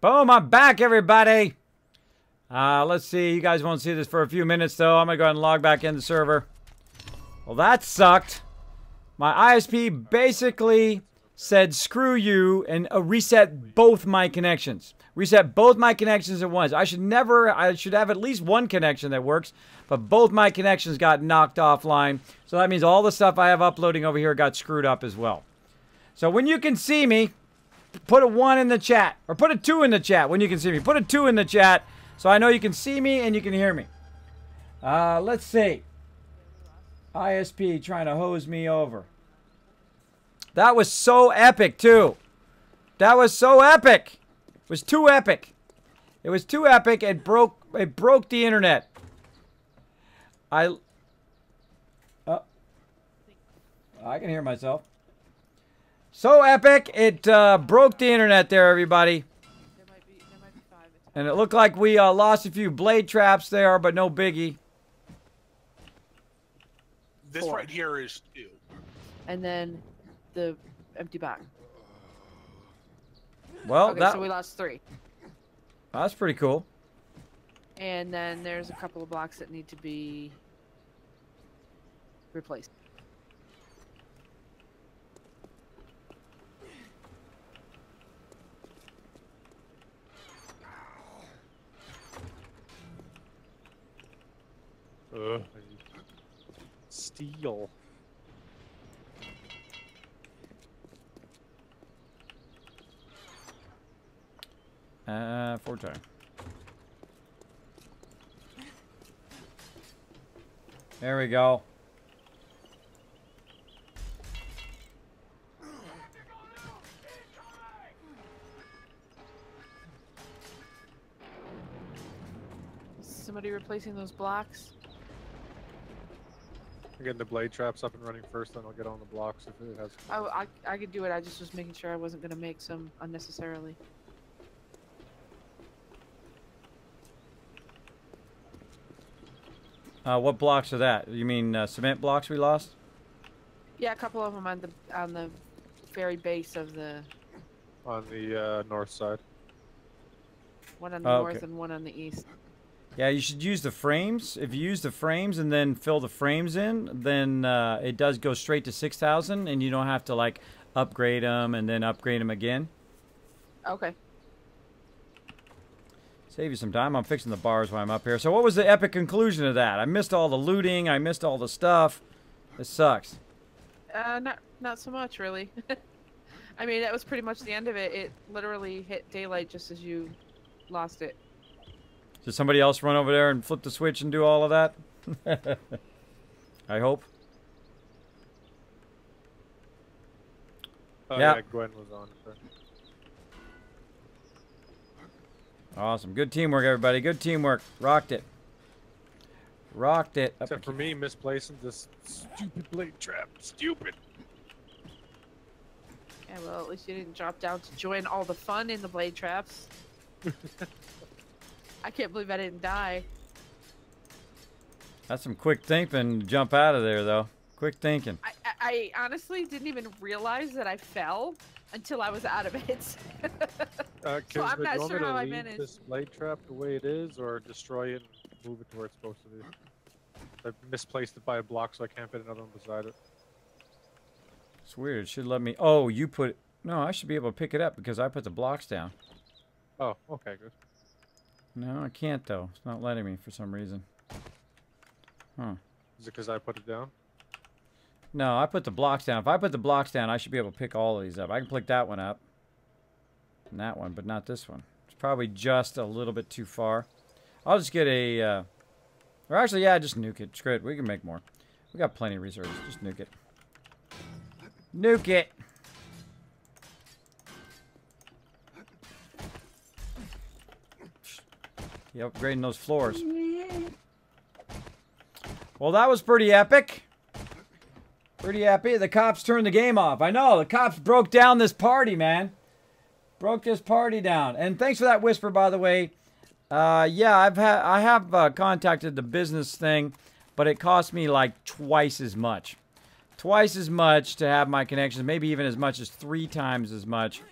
Boom, I'm back, everybody. Let's see. You guys won't see this for a few minutes, though. I'm going to go ahead and log back in the server. Well, that sucked. My ISP basically said, screw you, and reset both my connections. Reset both my connections at once. I should have at least one connection that works, but both my connections got knocked offline. So that means all the stuff I have uploading over here got screwed up as well. So when you can see me, put a 1 in the chat, or put a 2 in the chat when you can see me. Put a 2 in the chat so I know you can see me and you can hear me. Let's see. ISP trying to hose me over. That was so epic, too. That was so epic. It was too epic. It was too epic. It broke the internet. I can hear myself. So epic, it broke the internet there, everybody. There might be 5. And it looked like we lost a few blade traps there, but no biggie. This 4. right here is 2. And then the empty box. Well, Okay, so we lost 3. That's pretty cool. And then there's a couple of blocks that need to be replaced. Steel. Forte. There we go. Somebody replacing those blocks? I'm getting the blade traps up and running first, then I'll get on the blocks if it has. Oh, I could do it. I just was making sure I wasn't going to make some unnecessarily. What blocks are that? You mean cement blocks we lost? Yeah, a couple of them on the very base of the. On the north side. One on the north and one on the east. Yeah, you should use the frames. If you use the frames and then fill the frames in, then it does go straight to 6,000, and you don't have to like upgrade them and then upgrade them again. Okay. Save you some time. I'm fixing the bars while I'm up here. So what was the epic conclusion of that? I missed all the looting. I missed all the stuff. This sucks. Not so much, really. I mean, that was pretty much the end of it. It literally hit daylight just as you lost it. Did somebody else run over there and flip the switch and do all of that? I hope. Oh, yeah. yeah, Gwen was on. Awesome. Good teamwork, everybody. Good teamwork. Rocked it. Rocked it. Except for me misplacing this stupid blade trap. Stupid. Yeah, well, at least you didn't drop down to join all the fun in the blade traps. I can't believe I didn't die. That's some quick thinking to jump out of there, though. Quick thinking. I honestly didn't even realize that I fell until I was out of it. So I'm not sure how I managed. This blade trap the way it is, or destroy it and move it to where it's supposed to be. I misplaced it by a block, so I can't fit another one beside it. It's weird. It should let me. Oh, you put it. No, I should be able to pick it up because I put the blocks down. Oh, okay, good. No, I can't though. It's not letting me for some reason. Huh. Is it because I put it down? No, I put the blocks down. If I put the blocks down, I should be able to pick all of these up. I can pick that one up. And that one, but not this one. It's probably just a little bit too far. I'll just get a... or actually, yeah, just nuke it. Screw it. We can make more. We got plenty of reserves. Just nuke it. Nuke it! You upgrading those floors. Well, that was pretty epic. Pretty happy. The cops turned the game off. I know. The cops broke down this party, man. Broke this party down. And thanks for that whisper, by the way. Yeah, I have contacted the business thing, but it cost me like twice as much. Twice as much to have my connections. Maybe even as much as 3 times as much.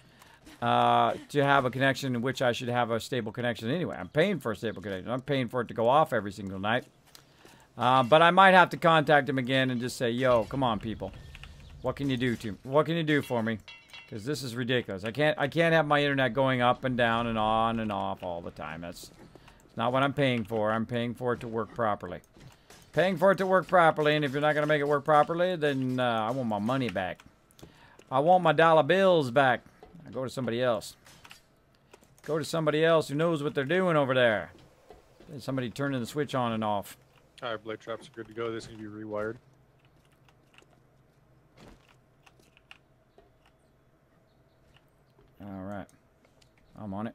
to have a connection in which I should have a stable connection anyway. I'm paying for a stable connection. I'm paying for it to go off every single night. But I might have to contact him again and just say, yo, come on, people. What can you do what can you do for me? Because this is ridiculous. I can't have my internet going up and down and on and off all the time. That's not what I'm paying for. I'm paying for it to work properly. Paying for it to work properly, and if you're not going to make it work properly, then I want my money back. I want my dollar bills back. I go to somebody else. Go to somebody else who knows what they're doing over there. There's somebody turning the switch on and off. Alright, blade traps are good to go. This can be rewired. Alright. I'm on it.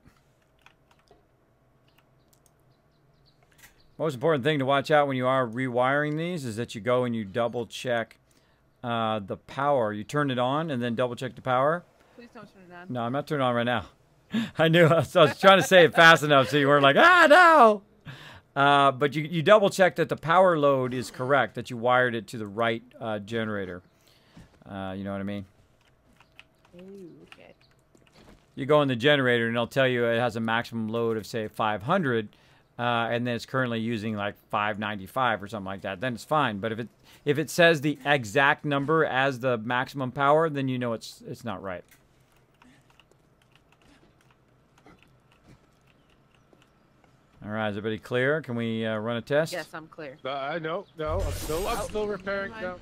Most important thing to watch out when you are rewiring these is that you go and you double check the power. You turn it on and then double check the power. Please don't turn it on. No, I'm not turning it on right now. I knew. So I was trying to say it fast enough so you weren't like, ah, no. But you double check that the power load is correct, that you wired it to the right generator. You know what I mean? Ooh, okay. You go in the generator and it'll tell you it has a maximum load of, say, 500, and then it's currently using like 595 or something like that. Then it's fine. But if it says the exact number as the maximum power, then you know it's not right. All right, is everybody clear? Can we run a test? Yes, I'm clear. No, I'm still repairing now.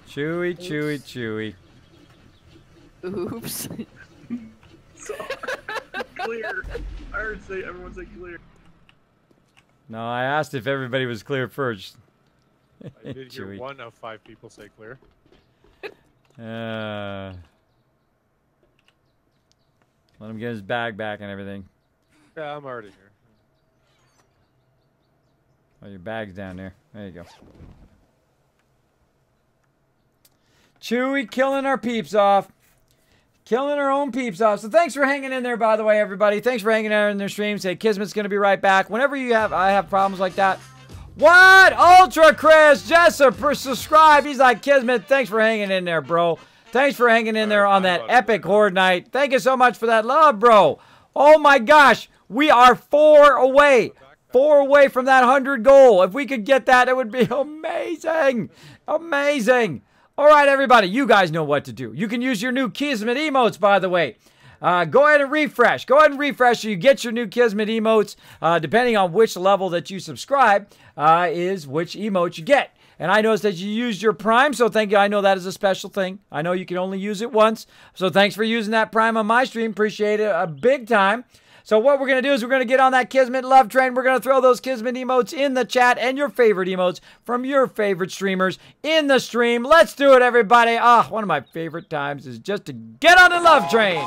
Chewy, chewy, chewy. Oops. So, clear. I heard everyone say clear. No, I asked if everybody was clear first. I did hear Chewy. 1 of 5 people say clear. Let him get his bag back and everything. Yeah, I'm already here. Oh, your bag's down there. There you go. Chewy killing our peeps off. Killing our own peeps off. So thanks for hanging in there, by the way, everybody. Thanks for hanging in their stream. Say Kismet's going to be right back. Whenever I have problems like that. What? Ultra Chris just subscribed. He's like, Kismet, thanks for hanging in there, bro. Thanks for hanging in there on that epic horde night. Thank you so much for that love, bro. Oh my gosh. We are 4 away. 4 away from that 100 goal. If we could get that, it would be amazing. Amazing. All right, everybody. You guys know what to do. You can use your new Kismet emotes, by the way. Go ahead and refresh. Go ahead and refresh so you get your new Kismet emotes. Depending on which level that you subscribe is which emote you get. And I noticed that you used your Prime, so thank you. I know that is a special thing. I know you can only use it once. So thanks for using that Prime on my stream. Appreciate it a big time. So what we're going to do is we're going to get on that Kismet love train. We're going to throw those Kismet emotes in the chat and your favorite emotes from your favorite streamers in the stream. Let's do it, everybody. Ah, one of my favorite times is just to get on the love train.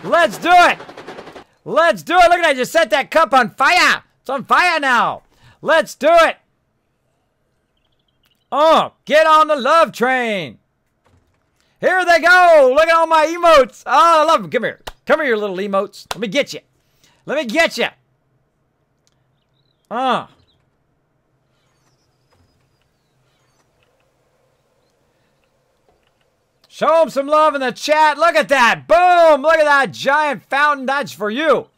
Let's do it. Let's do it. Look at that. I just set that cup on fire. It's on fire now. Let's do it. Oh, get on the love train. Here they go. Look at all my emotes. Oh, I love them. Come here. Come here, you little emotes. Let me get you. Let me get you. Show them some love in the chat. Look at that. Boom. Look at that giant fountain. That's for you.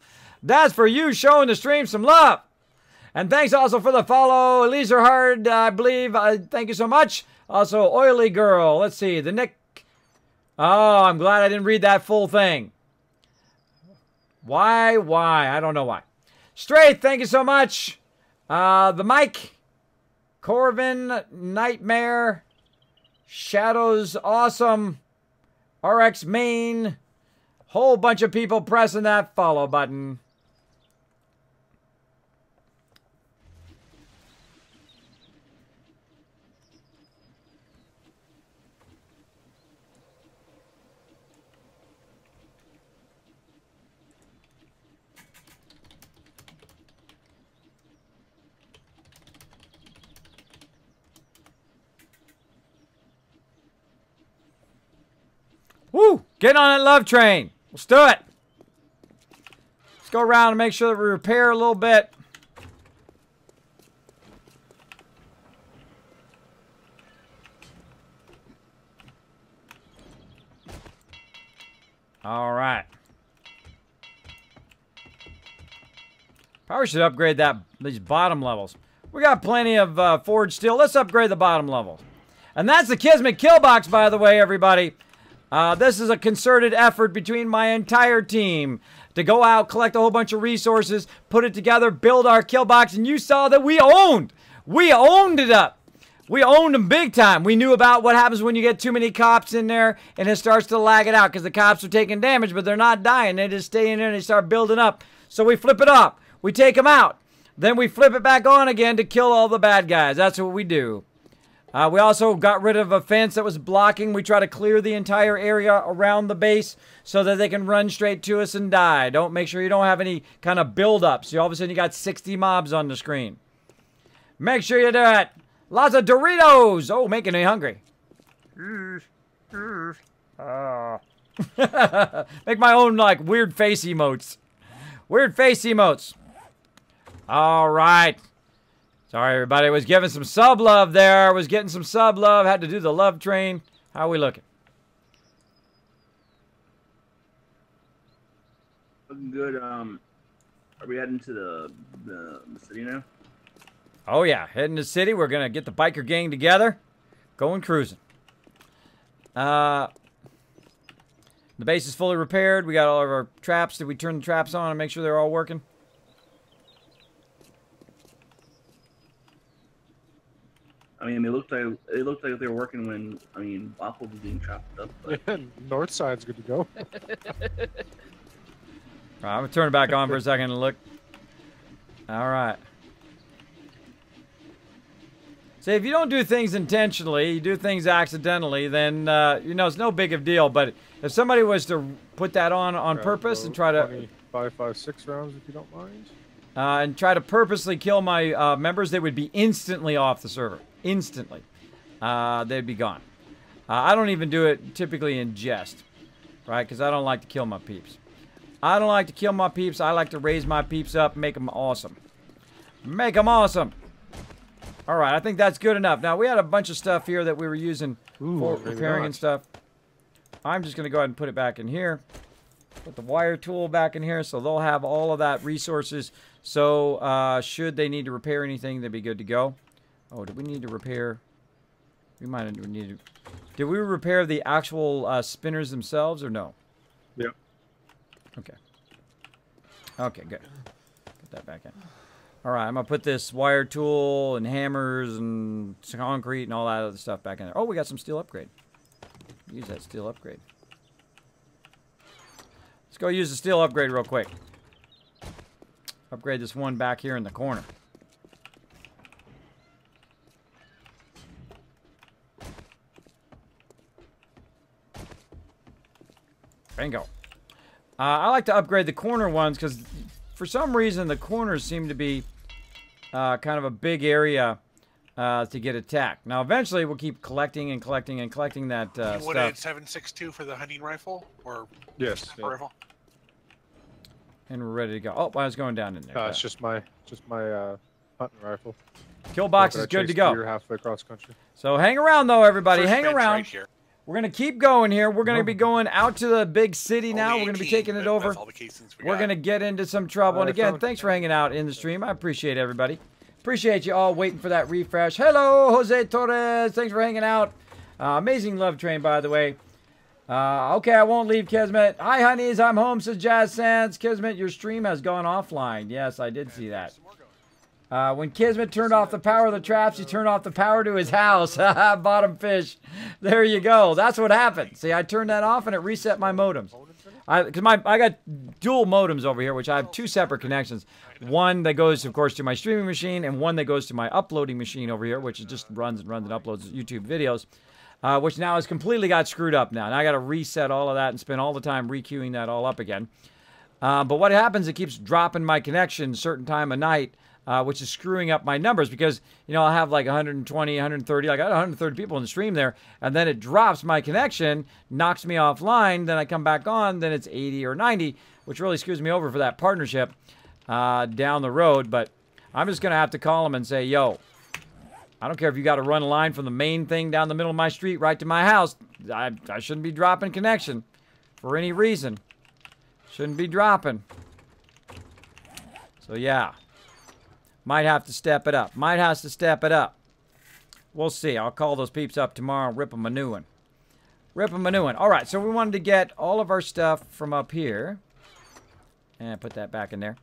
That's for you showing the stream some love. And thanks also for the follow. Elisa Hard, I believe. Thank you so much. Also, Oily Girl. Let's see. The Nick. Oh, I'm glad I didn't read that full thing. Why? I don't know why. Straight, thank you so much. The Mike. Corvin. Nightmare. Shadows. Awesome. RX Main. Whole bunch of people pressing that follow button. Woo! Get on that love train. Let's do it. Let's go around and make sure that we repair a little bit. All right. Probably should upgrade these bottom levels. We got plenty of forged steel. Let's upgrade the bottom levels. And that's the Kismet kill box, by the way, everybody. This is a concerted effort between my entire team to go out, collect a whole bunch of resources, put it together, build our kill box, and you saw that we owned it up. We owned them big time. We knew about what happens when you get too many cops in there and it starts to lag it out because the cops are taking damage, but they're not dying. They just stay in there and they start building up. So we flip it off. We take them out. Then we flip it back on again to kill all the bad guys. That's what we do. We also got rid of a fence that was blocking. We try to clear the entire area around the base so that they can run straight to us and die. Make sure you don't have any kind of build-up. So all of a sudden you got 60 mobs on the screen. Make sure you do it. Lots of Doritos. Oh, making me hungry. Make my own, like, weird face emotes. Weird face emotes. All right. Sorry, everybody. Was giving some sub love there. Was getting some sub love. Had to do the love train. How are we looking? Looking good. Are we heading to the city now? Oh, yeah. Heading to the city. We're going to get the biker gang together. Going cruising. The base is fully repaired. We got all of our traps. Did we turn the traps on and make sure they're all working? I mean, they looked like they were working when Waffle was being chopped up. But... Yeah, north side's good to go. All right, I'm going to turn it back on for a second and look. All right. See, if you don't do things intentionally, you do things accidentally, then, you know, it's no big of a deal. But if somebody was to put that on purpose and try to... 5.56 rounds, if you don't mind. And try to purposely kill my members, they would be instantly off the server. Instantly. They'd be gone. I don't even do it typically in jest, right? Because I don't like to kill my peeps. I don't like to kill my peeps. I like to raise my peeps up, make them awesome. Make them awesome. All right, I think that's good enough. Now, we had a bunch of stuff here that we were using for repairing and stuff. I'm just going to go ahead and put it back in here. Put the wire tool back in here, so they'll have all of that resources. So, should they need to repair anything, they'd be good to go. Oh, do we need to repair? We might need to... Did we repair the actual spinners themselves, or no? Yeah. Okay. Okay, good. Put that back in. All right, I'm going to put this wire tool and hammers and concrete and all that other stuff back in there. Oh, we got some steel upgrade. Use that steel upgrade. Let's go use the steel upgrade real quick. Upgrade this one back here in the corner. Bingo. I like to upgrade the corner ones because for some reason the corners seem to be kind of a big area to get attacked. Now eventually we'll keep collecting and collecting and collecting that you stuff. wanted 7.62 for the hunting rifle, or yes, rifle? And we're ready to go. Oh, I was going down in there. It's just my hunting rifle. Kill box is good to go. You're halfway across country. So hang around though, everybody. First Hang around. right here. We're going to keep going here. We're going to be going out to the big city now. We're going to be taking it over. We're going to get into some trouble. And again, thanks for hanging out in the stream. I appreciate everybody. Appreciate you all waiting for that refresh. Hello, Jose Torres. Thanks for hanging out. Amazing love train, by the way. Okay, I won't leave Kismet. Hi, honeys. I'm home, says Jazz Sands. Kismet, your stream has gone offline. Yes, I did see that. When Kismet turned off the power of the traps, he turned off the power to his house. Bottom fish. There you go. That's what happened. See, I turned that off and it reset my modems. I got dual modems over here, which I have two separate connections. One that goes, of course, to my streaming machine, and one that goes to my uploading machine over here, which just runs and uploads YouTube videos, which now has completely got screwed up now. And I got to reset all of that and spend all the time re-queuing that all up again. But what happens, it keeps dropping my connection a certain time of night, which is screwing up my numbers because, you know, I'll have like 120, 130, I got 130 people in the stream there, and then it drops my connection, knocks me offline, then I come back on, then it's 80 or 90, which really screws me over for that partnership down the road. But I'm just going to have to call them and say, yo, I don't care if you got to run a line from the main thing down the middle of my street right to my house. I shouldn't be dropping connection. for any reason. Shouldn't be dropping. So yeah. Might have to step it up. Might have to step it up. We'll see. I'll call those peeps up tomorrow and rip them a new one. Rip them a new one. All right, so we wanted to get all of our stuff from up here. And put that back in there.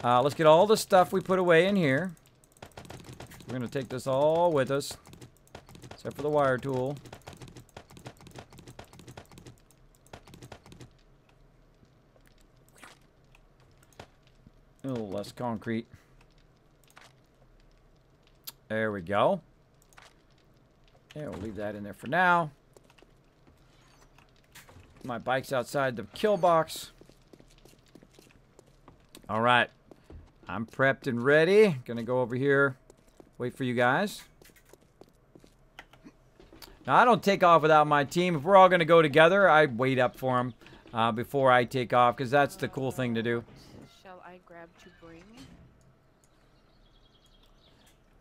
Let's get all the stuff we put away in here. We're going to take this all with us. Except for the wire tool. A little less concrete. There we go. Yeah, we'll leave that in there for now. My bike's outside the kill box. All right. I'm prepped and ready. Gonna go over here. Wait for you guys. Now, I don't take off without my team. If we're all gonna go together, I wait up for them before I take off, because that's the cool thing to do. Shall I grab to bring?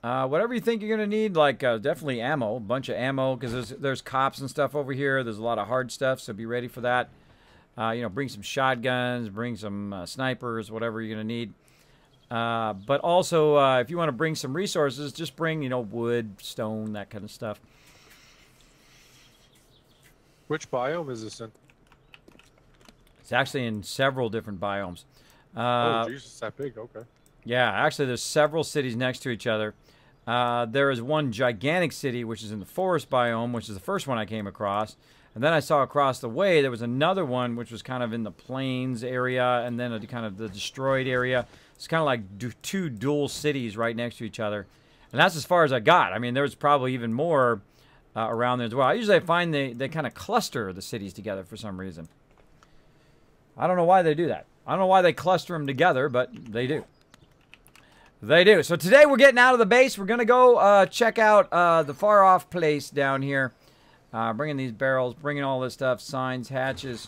Whatever you think you're gonna need, like definitely ammo, a bunch of ammo, because there's cops and stuff over here. There's a lot of hard stuff, so be ready for that. You know, bring some shotguns, bring some snipers, whatever you're gonna need. But also, if you want to bring some resources, just bring, you know, wood, stone, that kind of stuff. Which biome is this in? It's actually in several different biomes. Oh, Jesus, it's that big. Okay. Yeah, actually, there's several cities next to each other. There is one gigantic city, which is in the forest biome, which is the first one I came across. And then I saw across the way, there was another one, which was kind of in the plains area, and then kind of the destroyed area. It's kind of like two dual cities right next to each other. And that's as far as I got. I mean, there's probably even more around there as well. I usually find they kind of cluster the cities together for some reason. I don't know why they do that. I don't know why they cluster them together, but they do. They do. So today we're getting out of the base. We're going to go check out the far-off place down here. Bringing these barrels, bringing all this stuff, signs, hatches,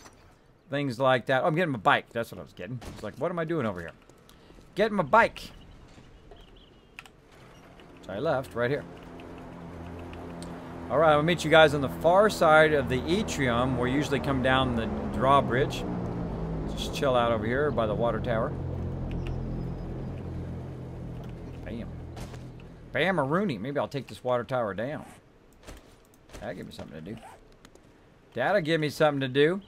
things like that. Oh, I'm getting my bike. That's what I was getting. I was like, what am I doing over here? Getting my bike. So I left right here. All right, I'll meet you guys on the far side of the atrium. We usually come down the drawbridge. Just chill out over here by the water tower. Bam. Bam-a-rooney. Maybe I'll take this water tower down. That'll give me something to do. That'll give me something to do.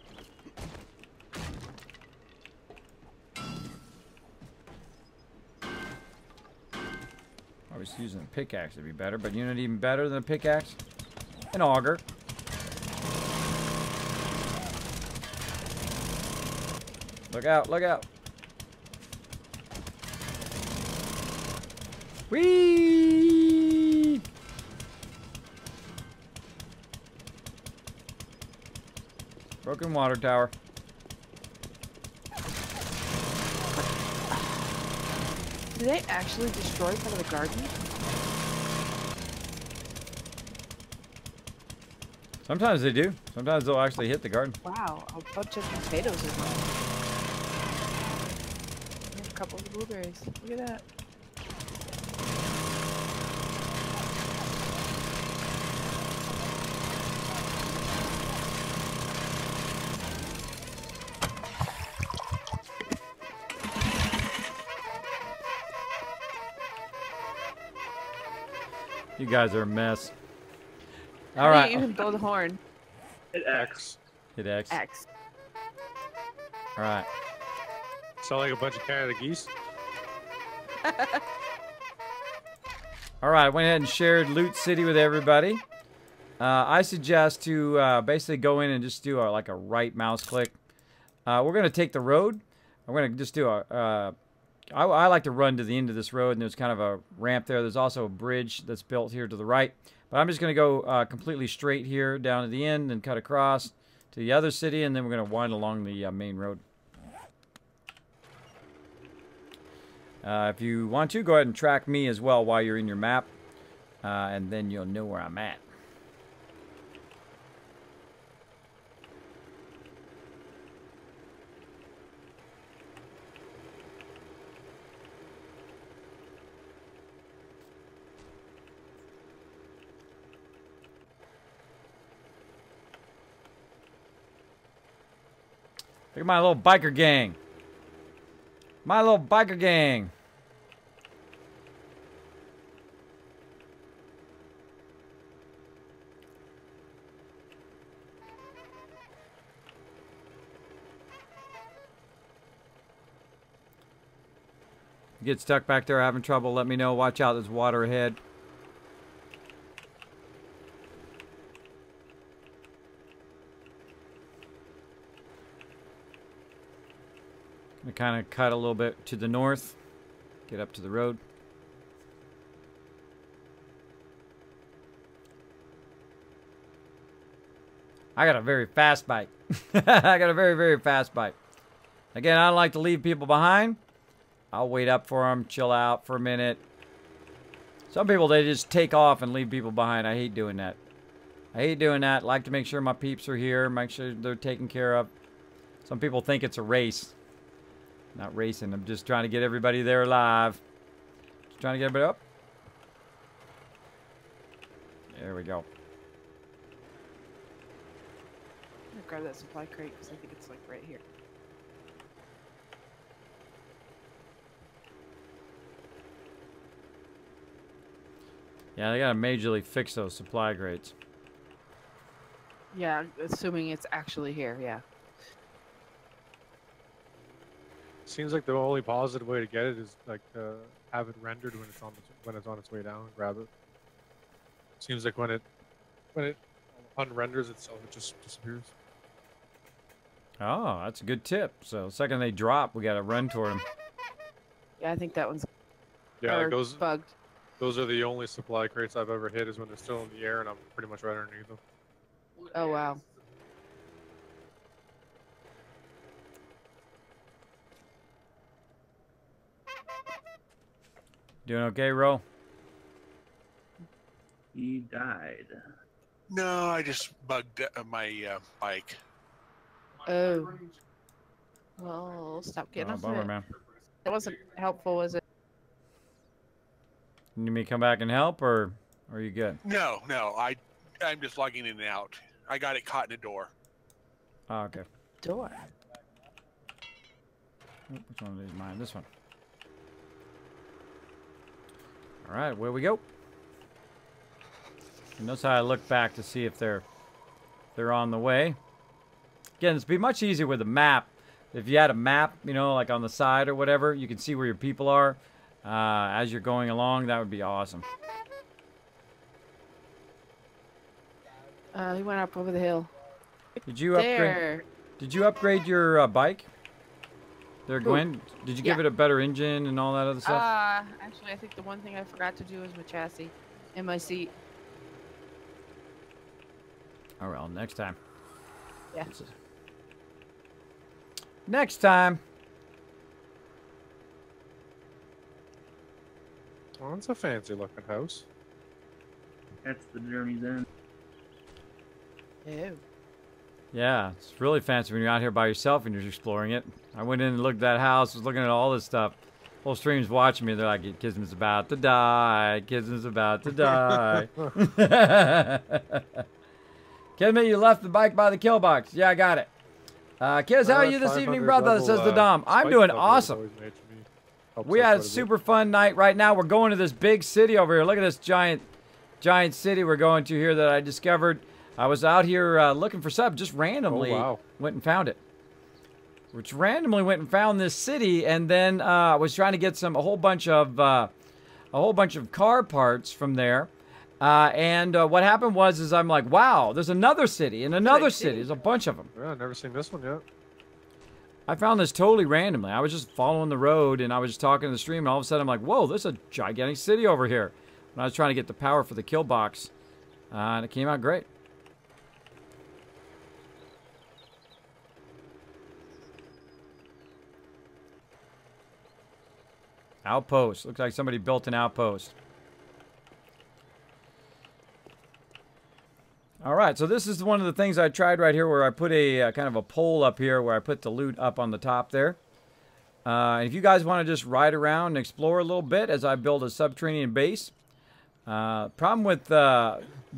I was using a pickaxe would be better, but you know what even better than a pickaxe? An auger. Look out, look out. Whee! Broken water tower. Do they actually destroy part of the garden? Sometimes they do. Sometimes they'll actually hit the garden. Wow, a bunch of potatoes as well. And a couple of blueberries. Look at that. You guys are a mess. How All do right. you even blow the horn? Hit X. Hit X. X. All right. Sound like a bunch of Canada geese. All right. I went ahead and shared Loot City with everybody. I suggest to basically go in and just do like a right mouse click. We're going to take the road. I'm going to just do a... I like to run to the end of this road, and there's kind of a ramp there. There's also a bridge that's built here to the right. But I'm just going to go completely straight here down to the end and cut across to the other city, and then we're going to wind along the main road. If you want to, go ahead and track me as well while you're in your map, and then you'll know where I'm at. Look at my little biker gang. My little biker gang. You get stuck back there having trouble, let me know. Watch out, there's water ahead. I'm gonna kind of cut a little bit to the north. Get up to the road. I got a very fast bike. I got a very, very fast bike. Again, I don't like to leave people behind. I'll wait up for them, chill out for a minute. Some people, they just take off and leave people behind. I hate doing that. I hate doing that. Like to make sure my peeps are here, make sure they're taken care of. Some people think it's a race. Not racing. I'm just trying to get everybody there alive. Just trying to get everybody up. There we go. I'm gonna grab that supply crate because I think it's like right here. Yeah, they gotta majorly fix those supply crates. Yeah, assuming it's actually here. Yeah. Seems like the only positive way to get it is like to have it rendered when it's on its way down and grab it. Seems like when it unrenders itself, it just disappears. Oh, that's a good tip. So the second they drop, we gotta run toward them. Yeah, I think that one's Yeah, like bugged. those are the only supply crates I've ever hit is when they're still in the air and I'm pretty much right underneath them. Oh wow. Doing okay, Ro? He died. No, I just bugged my bike. Oh. Well, stop getting Oh, off bummer, it. man. That wasn't helpful, was it? You need me to come back and help, or are you good? No, I'm just logging in and out. I got it caught in a door. Oh, okay. Door. Which one of these is mine? This one. All right, where we go. And notice how I look back to see if they're on the way. Again, it'd be much easier with a map. If you had a map, you know, like on the side or whatever, you can see where your people are as you're going along. That would be awesome. He went up over the hill. Did you upgrade? There. Did you upgrade your bike? There, Gwen. Did you give Yeah. it a better engine and all that other stuff? Actually, I think the one thing I forgot to do was my chassis and my seat. Oh well, next time. Yeah. Next time. Oh, it's a fancy looking house. That's the journey's end. Oh. Yeah, it's really fancy when you're out here by yourself and you're exploring it. I went in and looked at that house, was looking at all this stuff. Whole stream's watching me. They're like, Kismet's about to die. Kismet's about to die. Kismet, you left the bike by the kill box. Yeah, I got it. Kids, how are you this evening, brother? Says the Dom. I'm doing awesome. We had a super fun night. Right now, we're going to this big city over here. Look at this giant city we're going to here that I discovered. I was out here looking for something, just randomly went and found it. Which randomly went and found this city, and then I was trying to get a whole bunch of car parts from there. And what happened was I'm like, wow, there's another city and another city. There's a bunch of them. Yeah, I've never seen this one yet. I found this totally randomly. I was just following the road, and I was just talking to the stream, and all of a sudden I'm like, whoa, there's a gigantic city over here. And I was trying to get the power for the kill box, and it came out great. Outpost. Looks like somebody built an outpost. All right, so this is one of the things I tried right here where I put a kind of a pole up here where I put the loot up on the top there. If you guys want to just ride around and explore a little bit as I build a subterranean base. Problem with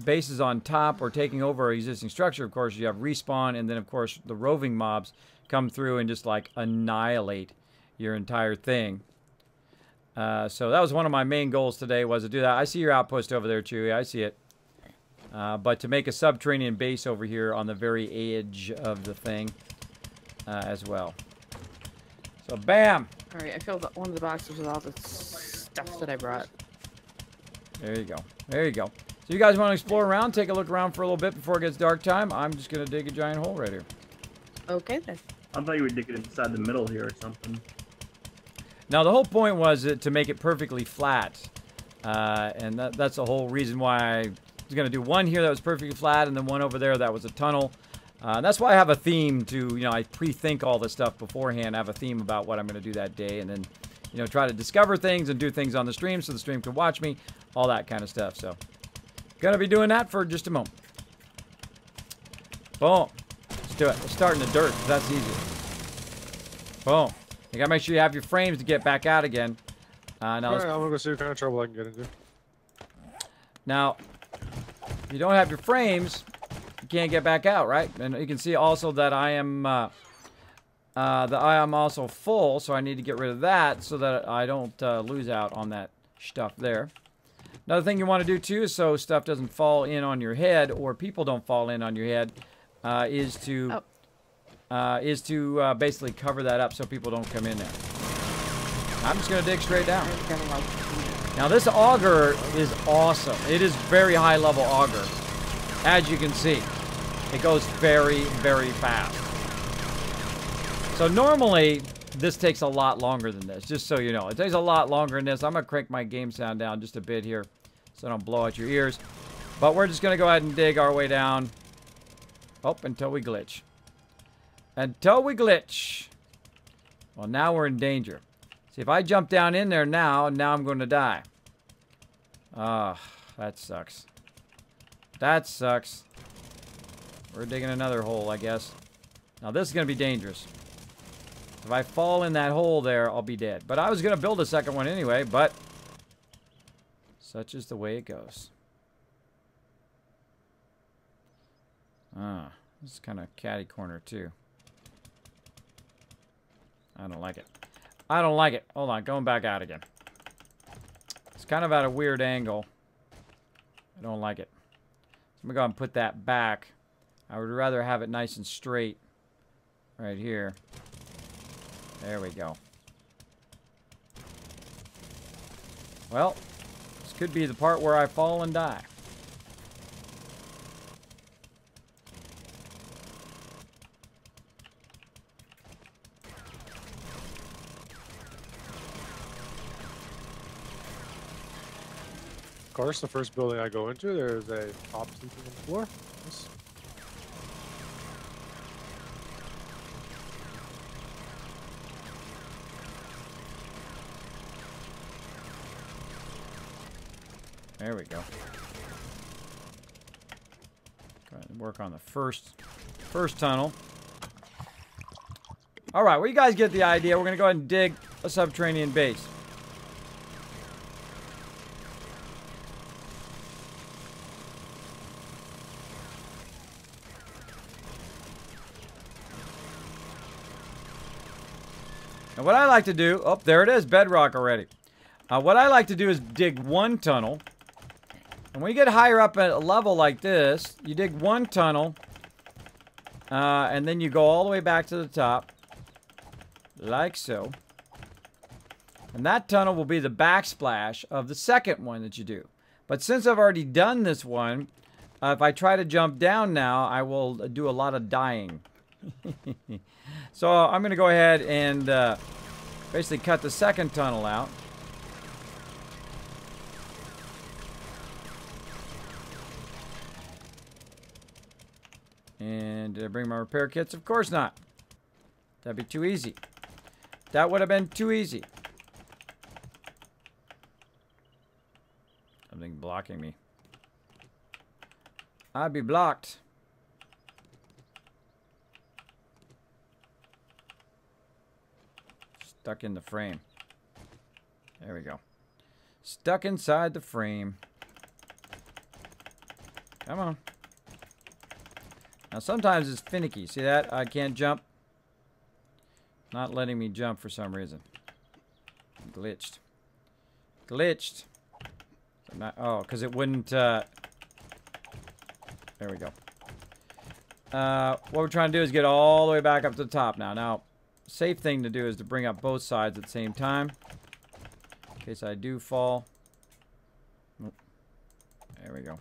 bases on top or taking over an existing structure, of course, you have respawn, and then, of course, the roving mobs come through and just like annihilate your entire thing. So that was one of my main goals today, was to do that. I see your outpost over there, Chewy. I see it. But to make a subterranean base over here on the very edge of the thing as well. So, bam! Alright, I filled up one of the boxes with all the stuff that I brought. There you go. There you go. So you guys want to explore around, take a look around for a little bit before it gets dark time? I'm just going to dig a giant hole right here. Okay, then. I thought you were digging inside the middle here or something. Now, the whole point was to make it perfectly flat. And that's the whole reason why I was going to do one here that was perfectly flat, and then one over there that was a tunnel. That's why I have a theme to, you know, I pre-think all this stuff beforehand. I have a theme about what I'm going to do that day, and then, you know, try to discover things and do things on the stream so the stream can watch me, all that kind of stuff. So, going to be doing that for just a moment. Boom. Let's do it. Let's start in the dirt, 'cause that's easier. Boom. You got to make sure you have your frames to get back out again. Now, Alright, I'm gonna go see what kind of trouble I can get into. now, if you don't have your frames, you can't get back out, right? And you can see also that I am also full, so I need to get rid of that so that I don't lose out on that stuff there. Another thing you want to do too, so stuff doesn't fall in on your head, or people don't fall in on your head, is to basically cover that up so people don't come in there. I'm just gonna dig straight down. Now this auger is awesome. It is very high level auger. As you can see, it goes very, very fast. So normally, this takes a lot longer than this, just so you know. It takes a lot longer than this. I'm gonna crank my game sound down just a bit here so I don't blow out your ears. But we're just gonna go ahead and dig our way down. Oh, until we glitch. Until we glitch. Well, now we're in danger. See, if I jump down in there now I'm going to die. Ah, that sucks. That sucks. We're digging another hole, I guess. Now, this is going to be dangerous. If I fall in that hole there, I'll be dead. But I was going to build a second one anyway, but such is the way it goes. Ah, this is kind of catty corner, too. I don't like it. I don't like it. Hold on, going back out again. It's kind of at a weird angle. I don't like it. So I'm going to go ahead and put that back. I would rather have it nice and straight right here. There we go. Well, this could be the part where I fall and die. Of course, the first building I go into, there's a top sleeping on the floor. Yes. There we go. Go ahead and work on the first tunnel. All right, well, you guys get the idea. We're going to go ahead and dig a subterranean base. And what I like to do, oh, there it is, bedrock already. What I like to do is dig one tunnel. And when you get higher up at a level like this, you dig one tunnel. And then you go all the way back to the top. Like so. And that tunnel will be the backsplash of the second one that you do. But since I've already done this one, if I try to jump down now, I will do a lot of dying. So I'm going to go ahead and basically cut the second tunnel out. And did I bring my repair kits? Of course not. That'd be too easy. That would have been too easy. Something blocking me. I'd be blocked. Stuck in the frame. There we go. Stuck inside the frame. Come on. Now sometimes it's finicky. See that? I can't jump. Not letting me jump for some reason. Glitched. Glitched. Oh, because it wouldn't... there we go. What we're trying to do is get all the way back up to the top now. Now, safe thing to do is to bring up both sides at the same time. In case I do fall. Oop. There we go.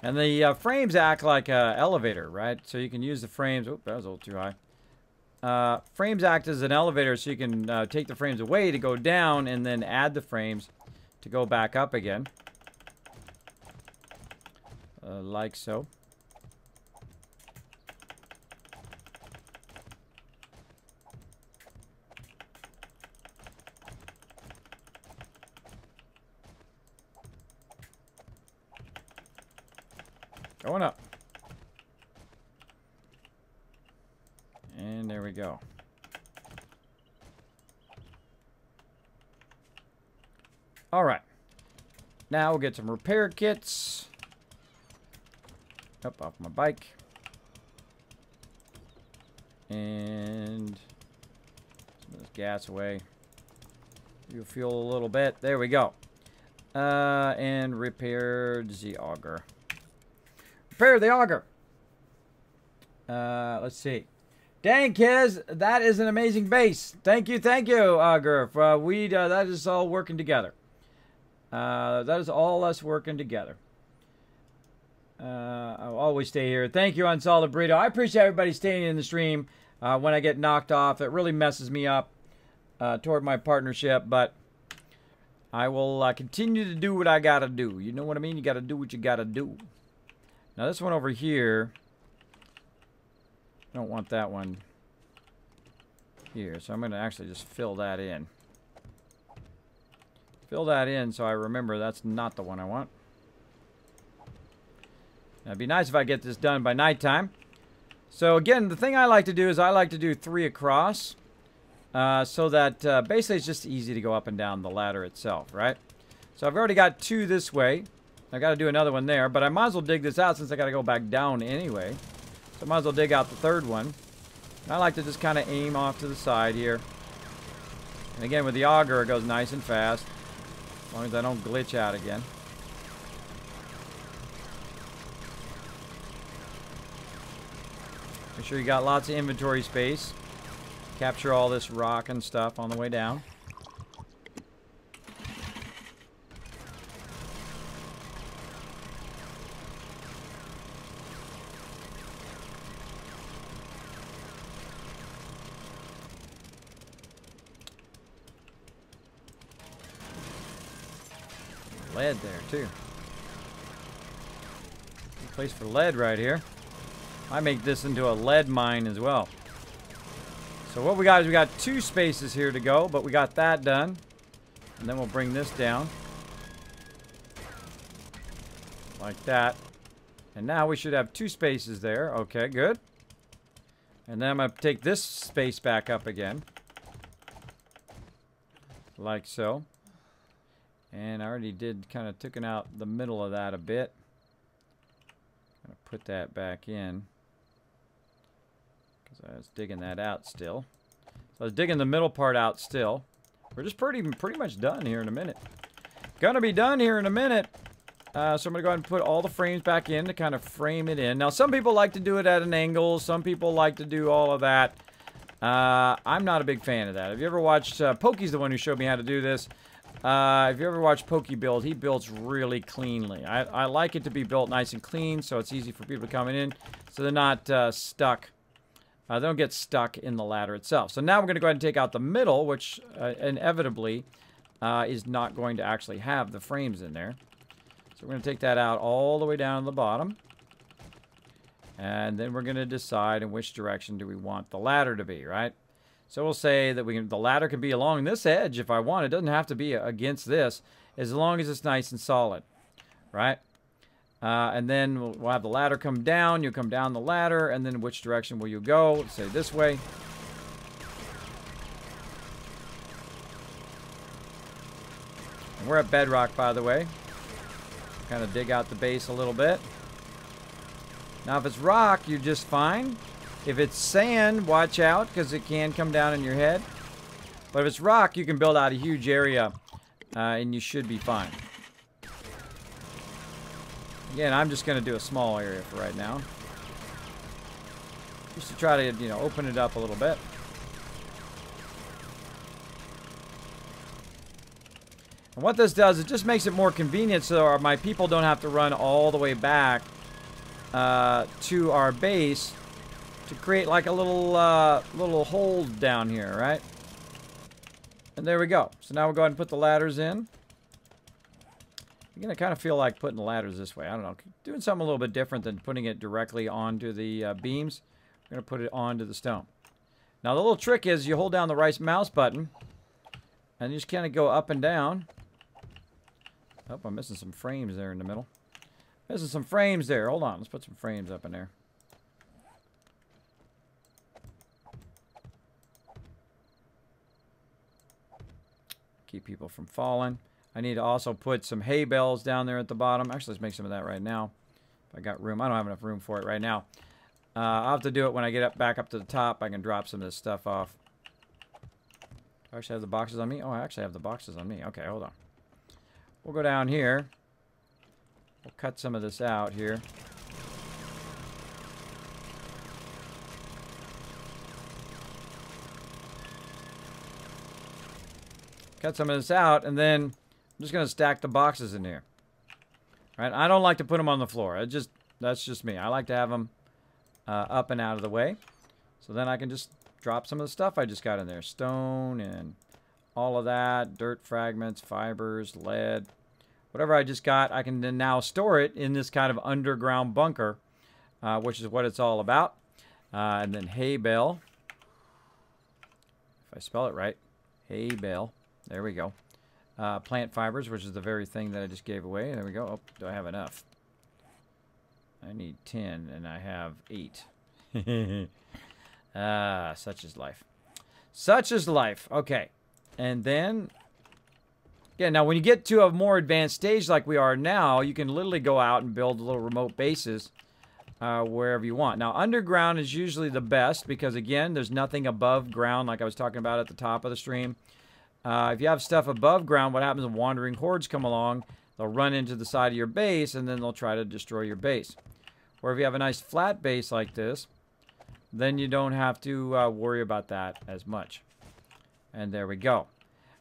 And the frames act like an elevator, right? So you can use the frames. Oh, that was a little too high. Frames act as an elevator, so you can take the frames away to go down and then add the frames to go back up again. Like so. Going up. And there we go. All right. Now we'll get some repair kits. Up off my bike. And some of this gas away. You'll fuel a little bit. There we go. And repaired the auger. Repair the auger. Let's see. Dang, Kiz, that is an amazing base. Thank you, auger. That is all working together. That is all us working together. I'll always stay here. Thank you, Unsolid Burrito. I appreciate everybody staying in the stream when I get knocked off. It really messes me up toward my partnership, but I will continue to do what I gotta do. You know what I mean? You gotta do what you gotta do. Now this one over here, I don't want that one here, so I'm going to actually just fill that in. Fill that in so I remember that's not the one I want. Now, it'd be nice if I get this done by nighttime. So again, the thing I like to do is I like to do 3 across so that basically it's just easy to go up and down the ladder itself, right? So I've already got 2 this way. I got to do another one there, but I might as well dig this out since I got to go back down anyway. So I might as well dig out the 3rd one. And I like to just kind of aim off to the side here. And again, with the auger, it goes nice and fast. As long as I don't glitch out again. Make sure you got lots of inventory space. Capture all this rock and stuff on the way down. Lead there too. Good place for lead right here. I make this into a lead mine as well. So what we got is we got 2 spaces here to go, but we got that done. And then we'll bring this down. Like that. And now we should have 2 spaces there. Okay, good. And then I'm going to take this space back up again. Like so. And I already did kind of took out the middle of that a bit. Gonna put that back in. Because I was digging that out still. So I was digging the middle part out still. We're just pretty much done here in a minute. Gonna be done here in a minute. So I'm gonna go ahead and put all the frames back in to kind of frame it in. Now some people like to do it at an angle. Some people like to do all of that. I'm not a big fan of that. Have you ever watched, Pokey's the one who showed me how to do this. If you ever watch Pokey build, he builds really cleanly. I like it to be built nice and clean so it's easy for people coming in so they're not stuck. They don't get stuck in the ladder itself. So now we're going to go ahead and take out the middle, which inevitably is not going to actually have the frames in there. So we're going to take that out all the way down to the bottom. And then we're going to decide in which direction do we want the ladder to be, right? So we'll say that the ladder can be along this edge if I want. It doesn't have to be against this, as long as it's nice and solid, right? And then we'll have the ladder come down. You'll come down the ladder, and then which direction will you go? Let's say this way. And we're at bedrock, by the way. Kind of dig out the base a little bit. Now, if it's rock, you're just fine. If it's sand, watch out, because it can come down in your head. But if it's rock, you can build out a huge area, and you should be fine. Again, I'm just going to do a small area for right now. Just to try to, you know, open it up a little bit. And what this does, it just makes it more convenient so my people don't have to run all the way back to our base to create like a little hole down here, right? And there we go. So now we'll go ahead and put the ladders in. Again, I kind of feel like putting the ladders this way. I don't know. Doing something a little bit different than putting it directly onto the beams. We're going to put it onto the stone. Now, the little trick is you hold down the right mouse button and you just kind of go up and down. Oh, I'm missing some frames there in the middle. Missing some frames there. Hold on. Let's put some frames up in there. Keep people from falling. I need to also put some hay bales down there at the bottom. Actually, let's make some of that right now. If I got room. I don't have enough room for it right now. I'll have to do it when I get back up to the top. I can drop some of this stuff off. Do I actually have the boxes on me? Oh, I actually have the boxes on me. Okay, hold on. We'll go down here. We'll cut some of this out here. Cut some of this out, and then I'm just going to stack the boxes in here. All right? I don't like to put them on the floor. That's just me. I like to have them up and out of the way. So then I can just drop some of the stuff I just got in there. Stone and all of that. Dirt fragments, fibers, lead. Whatever I just got, I can then now store it in this kind of underground bunker, which is what it's all about. And then hay bale. If I spell it right. Hay bale. There we go. Plant fibers, which is the very thing that I just gave away. There we go. Oh, do I have enough? I need 10, and I have 8. Such is life. Such is life. Okay. And then, again, now when you get to a more advanced stage like we are now, you can literally go out and build little remote bases wherever you want. Now, underground is usually the best because, again, there's nothing above ground like I was talking about at the top of the stream. If you have stuff above ground, what happens when wandering hordes come along? They'll run into the side of your base, and then they'll try to destroy your base. Or if you have a nice flat base like this, then you don't have to worry about that as much. And there we go.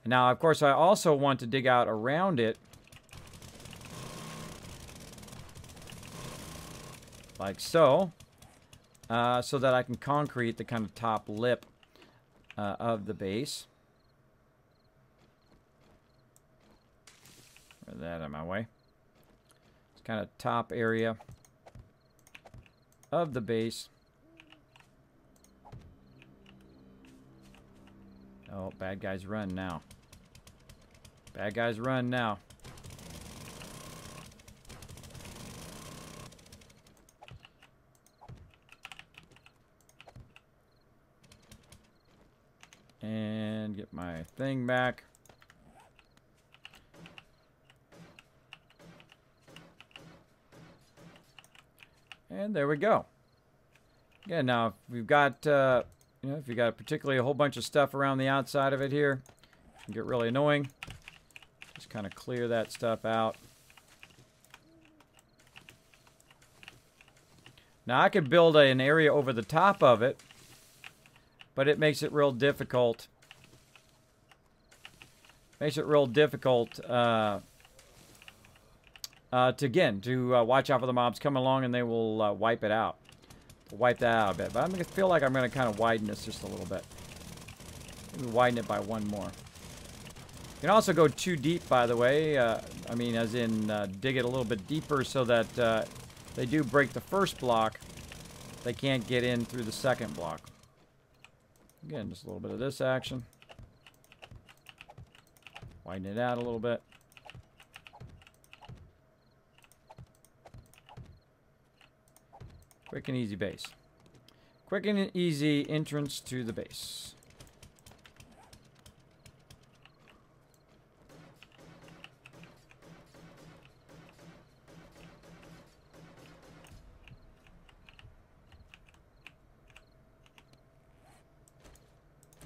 Now, of course, I also want to dig out around it. Like so. So that I can concrete the kind of top lip of the base. Get that out of my way. It's kind of top area of the base. Oh, bad guys run now. Bad guys run now. And get my thing back. And there we go. Again, now if we've got, you know, if you got particularly a whole bunch of stuff around the outside of it here, it can get really annoying. Just kind of clear that stuff out. Now I could build an area over the top of it, but it makes it real difficult. Makes it real difficult to watch out for the mobs coming along, and they will wipe it out. Wipe that out a bit. But I feel like I'm going to kind of widen this just a little bit. Maybe widen it by one more. You can also go too deep, by the way. I mean, as in dig it a little bit deeper so that they do break the first block. They can't get in through the second block. Again, just a little bit of this action. Widen it out a little bit. Quick and easy base. Quick and easy entrance to the base.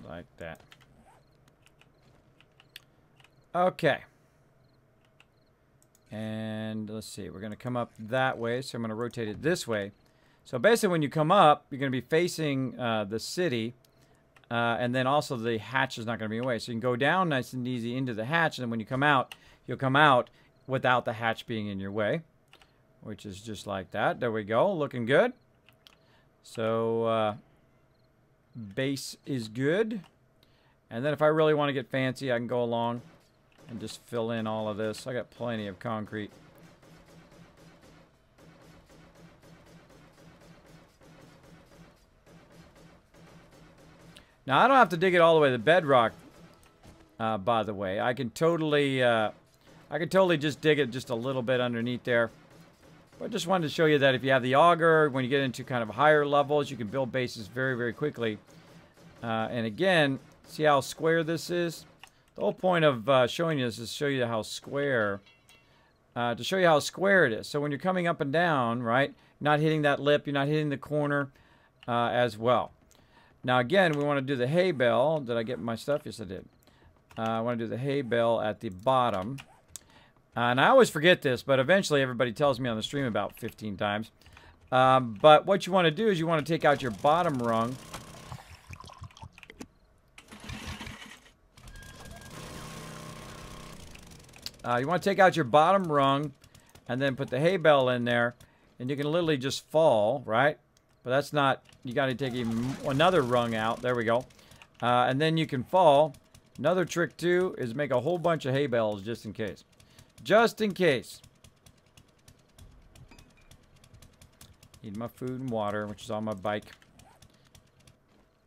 like that. Okay. And let's see, we're going to come up that way, so I'm going to rotate it this way. So basically when you come up, you're going to be facing the city, and then also the hatch is not going to be away. So you can go down nice and easy into the hatch, and then when you come out, you'll come out without the hatch being in your way, which is just like that. There we go, looking good. So base is good. And then if I really want to get fancy, I can go along and just fill in all of this. I got plenty of concrete. Now, I don't have to dig it all the way to the bedrock, by the way. I can totally just dig it just a little bit underneath there. But I just wanted to show you that if you have the auger, when you get into kind of higher levels, you can build bases very, very quickly. And again, see how square this is? The whole point of showing you this is to show you how square, to show you how square it is. So when you're coming up and down, right, you're not hitting that lip, you're not hitting the corner as well. Now again, we want to do the hay bale. Did I get my stuff? Yes, I did. I want to do the hay bale at the bottom. And I always forget this, but eventually everybody tells me on the stream about 15 times. But what you want to do is you want to take out your bottom rung. You want to take out your bottom rung and then put the hay bale in there. And you can literally just fall, right? But that's not, you got to take even another rung out. There we go. And then you can fall. Another trick too is make a whole bunch of hay bales just in case. Just in case. Need my food and water, which is on my bike.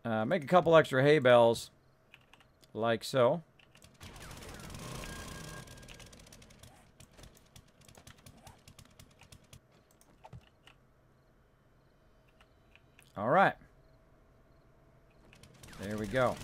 Make a couple extra hay bales, like so. All right. There we go.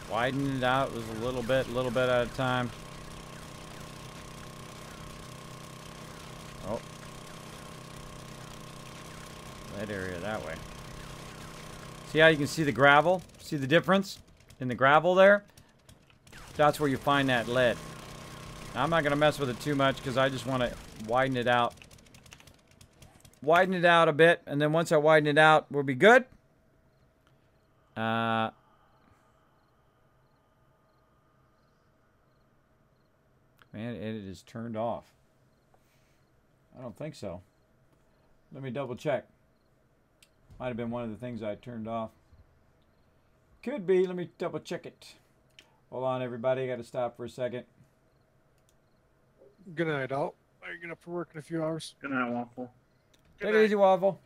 Widen it out just a little bit at a time. Oh. That area that way. See how you can see the gravel? See the difference in the gravel there? That's where you find that lead. Now, I'm not going to mess with it too much because I just want to widen it out. Widen it out a bit, and then once I widen it out, we'll be good. Man, it is turned off. I don't think so. Let me double check. Might have been one of the things I turned off. Could be. Let me double check it. Hold on, everybody. I got to stop for a second. Good night, Al. Are you getting up for work in a few hours? Good night, Waffle. Take it easy, Waffle.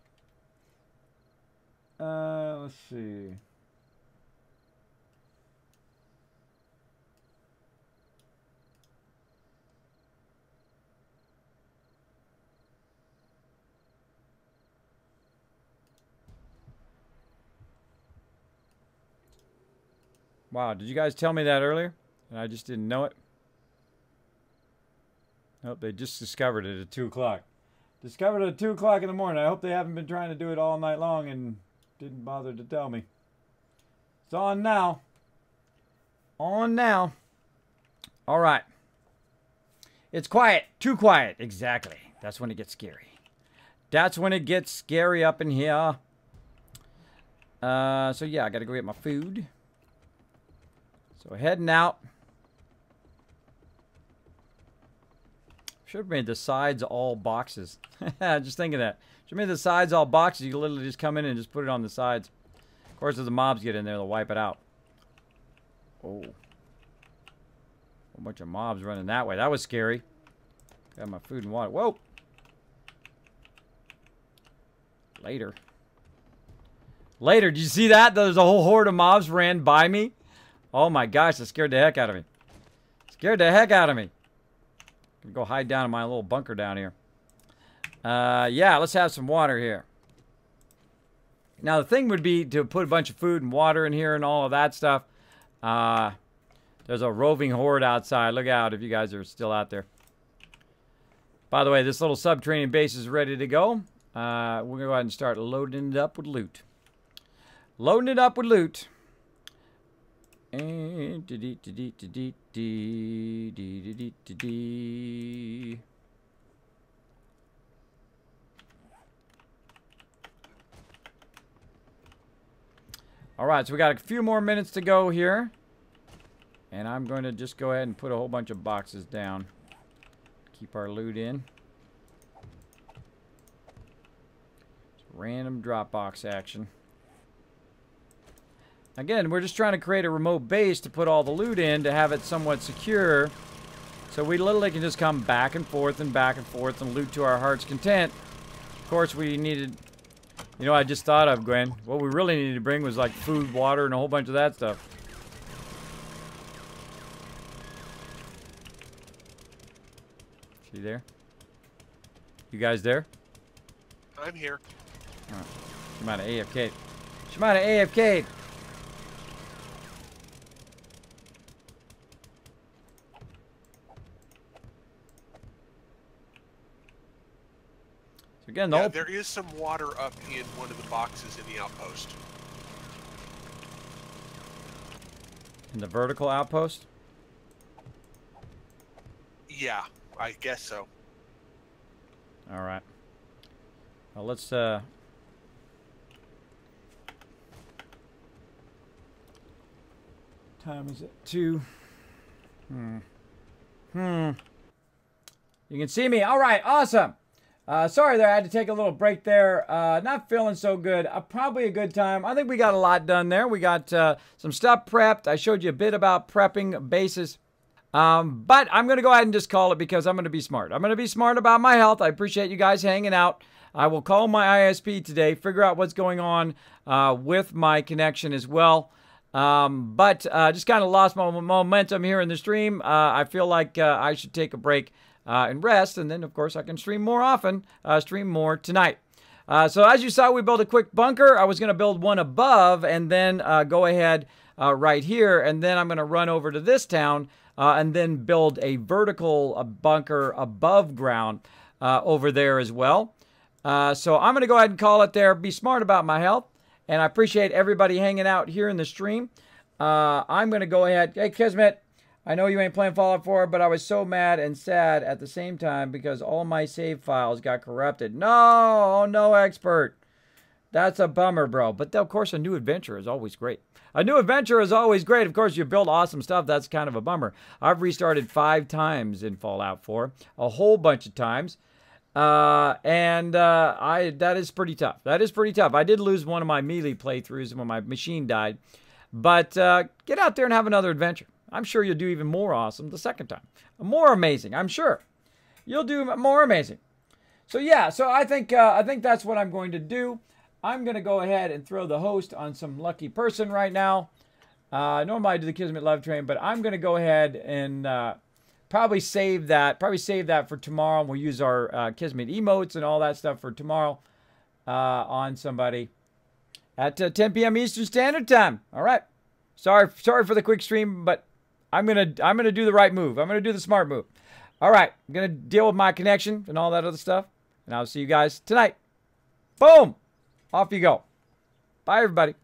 Let's see. Wow, did you guys tell me that earlier? And I just didn't know it? Nope, they just discovered it at 2 o'clock. Discovered it at 2 o'clock in the morning. I hope they haven't been trying to do it all night long and didn't bother to tell me. It's on now. On now. All right. It's quiet. Too quiet. Exactly. That's when it gets scary. That's when it gets scary up in here. So yeah, I got to go get my food. So heading out. Should have made the sides all boxes. Just thinking that. Should have made the sides all boxes. You can literally just come in and just put it on the sides. Of course, if the mobs get in there, they'll wipe it out. Oh. A bunch of mobs running that way. That was scary. Got my food and water. Whoa. Later. Later. Did you see that? There's a whole horde of mobs ran by me. Oh my gosh, that scared the heck out of me. Scared the heck out of me. Gonna go hide down in my little bunker down here. Yeah, let's have some water here. Now the thing would be to put a bunch of food and water in here and all of that stuff. There's a roving horde outside. Look out if you guys are still out there. By the way, this little subterranean base is ready to go. We're gonna go ahead and start loading it up with loot. Loading it up with loot. And all right, so we got a few more minutes to go here. And I'm going to just go ahead and put a whole bunch of boxes down. Keep our loot in. It's random drop box action. Again, we're just trying to create a remote base to put all the loot in to have it somewhat secure. So we literally can just come back and forth and loot to our heart's content. Of course, we needed... You know what I just thought of, Gwen? What we really needed to bring was like food, water, and a whole bunch of that stuff. She there? You guys there? I'm here. Oh, she might have AFK'd. She might have AFK'd. So again, There is some water up in one of the boxes in the outpost. In the vertical outpost? Yeah, I guess so. All right. Well, let's time is it? 2. You can see me. All right, awesome. Sorry there, I had to take a little break there. Not feeling so good. Probably a good time. I think we got a lot done there. We got some stuff prepped. I showed you a bit about prepping bases. But I'm going to go ahead and just call it because I'm going to be smart. I'm going to be smart about my health. I appreciate you guys hanging out. I will call my ISP today, figure out what's going on with my connection as well. But just kind of lost my momentum here in the stream. I feel like I should take a break and rest. And then, of course, I can stream more often, stream more tonight. So as you saw, we built a quick bunker. I was going to build one above and then go ahead right here. And then I'm going to run over to this town and then build a vertical bunker above ground over there as well. So I'm going to go ahead and call it there. Be smart about my health. And I appreciate everybody hanging out here in the stream. I'm going to go ahead. Hey, Kismet, I know you ain't playing Fallout 4, but I was so mad and sad at the same time because all my save files got corrupted. No, no, expert. That's a bummer, bro. But of course, a new adventure is always great. A new adventure is always great. Of course, you build awesome stuff. That's kind of a bummer. I've restarted 5 times in Fallout 4, a whole bunch of times. That is pretty tough. That is pretty tough. I did lose one of my melee playthroughs when my machine died. But get out there and have another adventure. I'm sure you'll do even more awesome the second time. More amazing, I'm sure. You'll do more amazing. So yeah, so I think that's what I'm going to do. I'm going to go ahead and throw the host on some lucky person right now. Normally I do the Kismet Love Train, but I'm going to go ahead and probably save that for tomorrow. We'll use our Kismet emotes and all that stuff for tomorrow on somebody at 10 p.m. Eastern Standard Time. All right. Sorry for the quick stream, but I'm gonna do the right move. I'm gonna do the smart move. All right. I'm gonna deal with my connection and all that other stuff, and I'll see you guys tonight. Boom. Off you go. Bye, everybody.